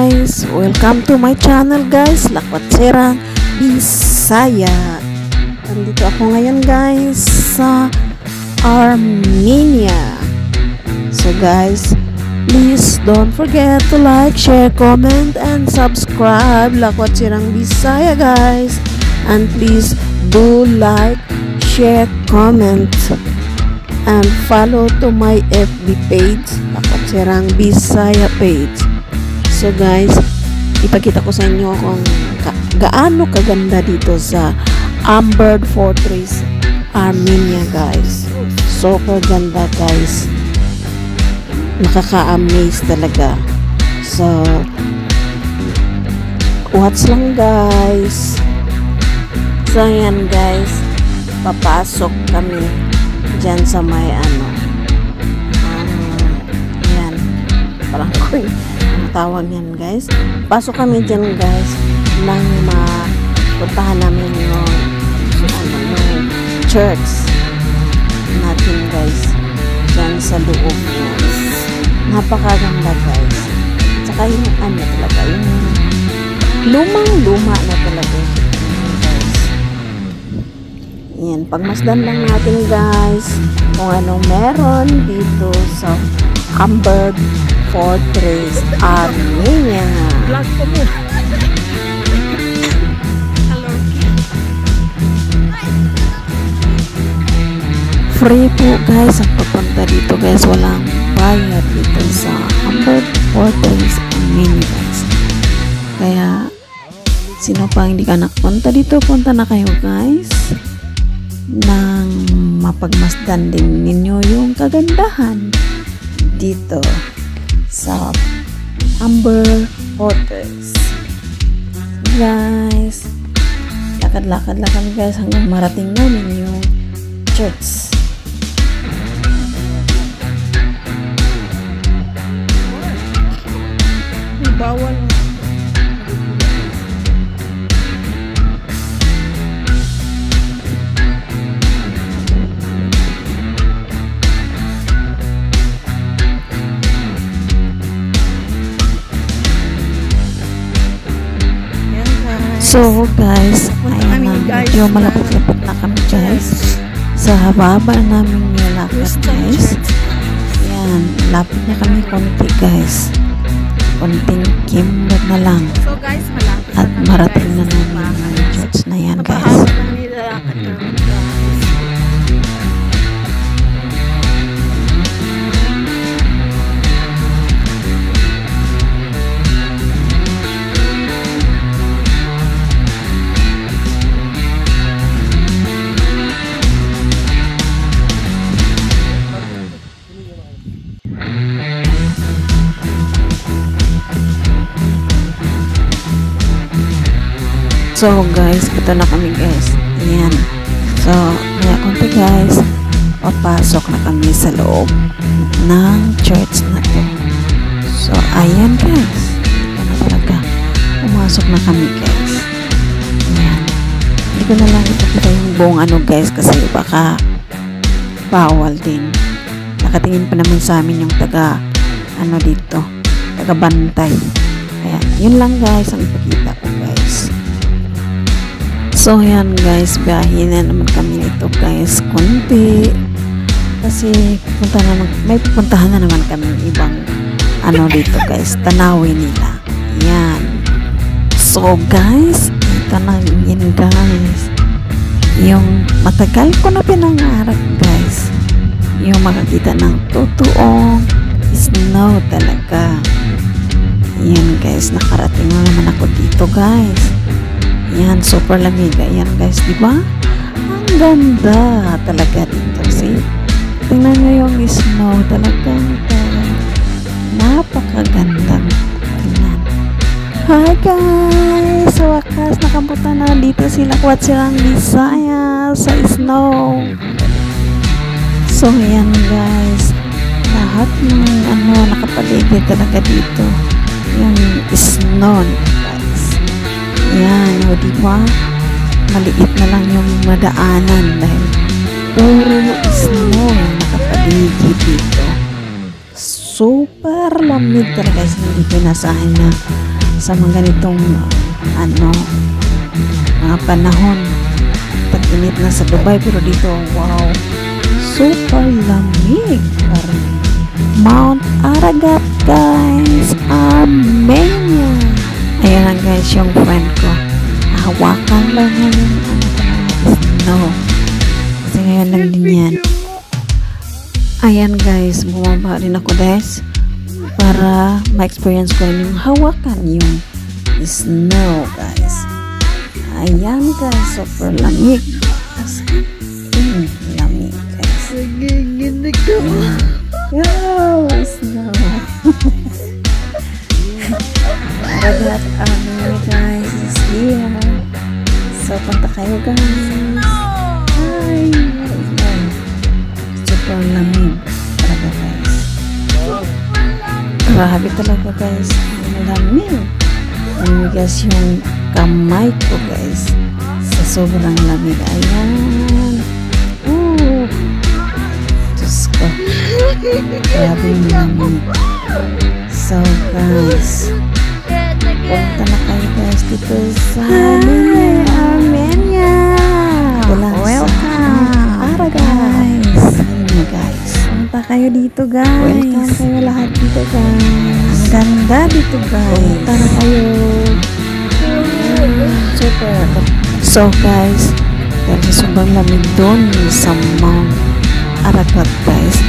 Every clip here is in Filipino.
guys, welcome to my channel guys, Lakwat Serang Bisaya. Nandito ako ngayon guys sa Armenia. So guys, please don't forget to like, share, comment, and subscribe Lakwat Serang Bisaya guys. And please do like, share, comment, and follow to my FB page, Lakwat Serang Bisaya page. So guys, ipakita ko sa inyo kung gaano kaganda dito sa Amber Fortress, Armenia guys. Super ganda guys. Nakaka-amaze talaga. So, watch lang guys. So yan guys, papasok kami dyan sa may yan, parang ko tawag yan guys. Pasok kami dyan guys nang mapuntahan namin yung church natin guys dyan sa loob guys. Napakaganda guys. Tsaka yung talaga, yung lumang-luma na talaga guys. Yan, pagmasdan lang natin guys kung anong meron dito sa Amber Fortress, Armenia. Free po guys ang papunta dito guys. Walang bayad dito sa Amber Fortress, Armenia guys. Kaya sino pa hindi ka nakapunta dito, punta na kayo guys nang mapagmasdan din ninyo yung kagandahan dito sa Amber Fortress guys. Lakad-lakad lang kami guys hanggang marating namin yung church. Bawal. So guys, ayan na, medyo malapit-lapit na kami guys sa haba namin nilakad guys. Ayan, lapit na kami konti guys, konting kimbot na lang at marating na namin yung church na yan guys. So guys, ito na kami guys. Ayan. So, maya konti guys, papasok na kami sa loob ng church na to. So, ayan guys. Ito na talaga. Pumasok na kami guys. Ayan. Hindi ko na lang ipakita yung buong guys kasi baka bawal din. Nakatingin pa naman sa amin yung taga dito. Taga bantay. Ayan. Yun lang guys ang ipakita ko guys. So yan guys, biyahin na naman kami nito guys, konti kasi may pupuntahan na naman kami ibang dito guys, tanawin nila. Yan. So guys, ito na yun guys, yung matagal ko na pinangarap guys, yung makakita ng totoong snow talaga. Yan guys, nakarating na naman ako dito guys. Yan, super lamig. Ayan guys, diba? Ang ganda talaga dito. See? Tingnan nyo yung snow. Talagang napakagandang tingnan. Hi guys! Sa wakas, nakapunta na dito sila Lakwat Serang Bisaya sa snow. So, yan guys. Lahat ng nakapaligid talaga dito. Yung snow. Yan, o diba? Maliit na lang yung madaanan dahil puro snow yung nakapaligid dito. Super lamig talaga. Hindi pinasahin na sa mga ganitong mga panahon. Tag-init na sa Dubai, pero dito, wow, super lamig. Parang Mount Aragat, guys. Armenia. Ayan lang guys, yung friend ko. Hawakan lang ngayon snow. Kasi ngayon lang din yan. Ayan guys, bumaba rin ako guys para ma-experience ko rin yung hawakan yung snow guys. Ayan guys, super lamig. Lamig guys. Nagiginig ko. Wow, snow. Aragat Armenia guys is here. So, punta kayo guys. Hi. Super lamig talaga guys. Grabe talaga guys. Ang lamig. Namigas yung kamay ko guys sa sobrang lamig. Ayan. Diyos ko. Grabe yung lamig. So guys, punta na kayo guys dito sa Armenia. Welcome. Guys. Guys. Punta kayo dito guys. Welcome kayo lahat dito guys. Ang ganda dito guys. Punta na kayo. Super. So guys, dahil sobrang lamig doon sa Mount Aragat guys,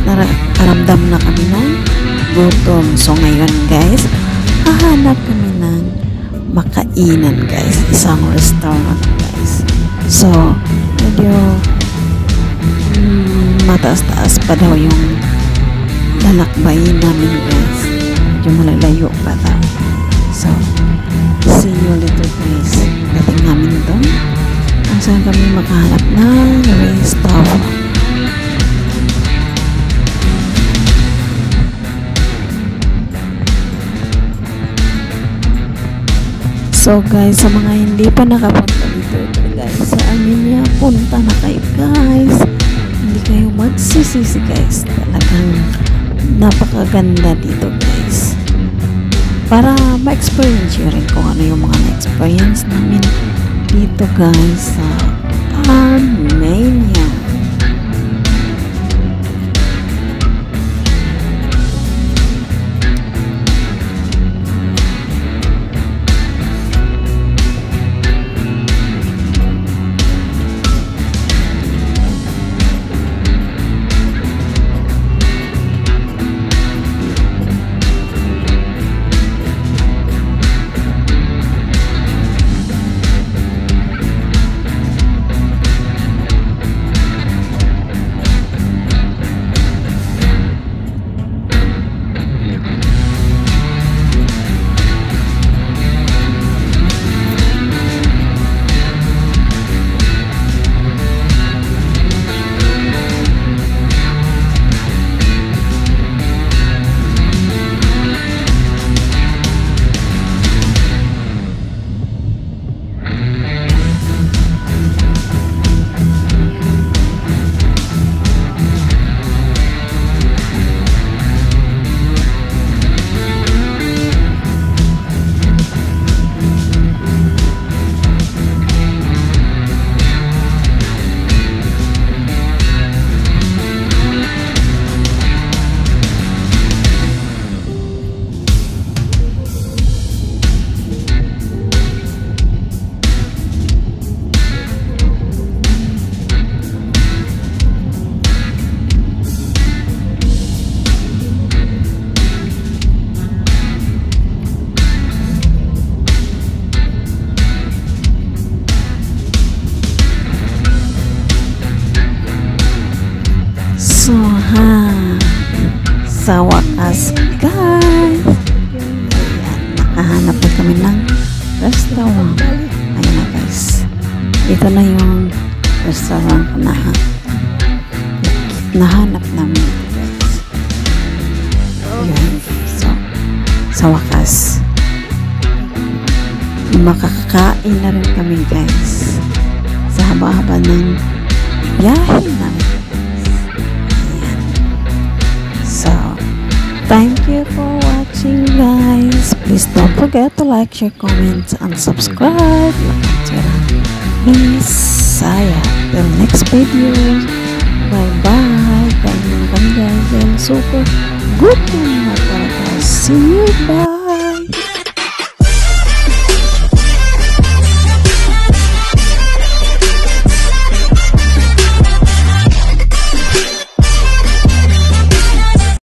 nakaramdam na kami ng gutom. So ngayon guys, hahanap kami ng makainan guys, isang restaurant guys. So medyo mataas-taas pa daw yung lalakbayin namin guys, medyo malalayo pa daw. So see you later guys. Dating namin doon, ang saan kami makahanap ng restaurant. So guys, sa mga hindi pa nakapunta dito guys sa Armenia, punta na kayo guys. Hindi kayo magsisisi guys. Talagang napakaganda dito guys. Para ma-experience nyo rin kung ano yung mga na-experience namin dito guys sa Armenia. So, sa wakas guys, ayan, nakahanap na kami ng restaurant. Ayan na guys, ito na yung restaurant na nahanap namin guys. Ayan, so sa wakas makakakain na rin kami guys sa haba-haba ng biyahe namin. So, Thank you for watching, guys. Please don't forget to like, share, comment, and subscribe. Bisaya. Till next video. Bye-bye. Kain naman kami, guys. And super good na talaga. See you. Bye.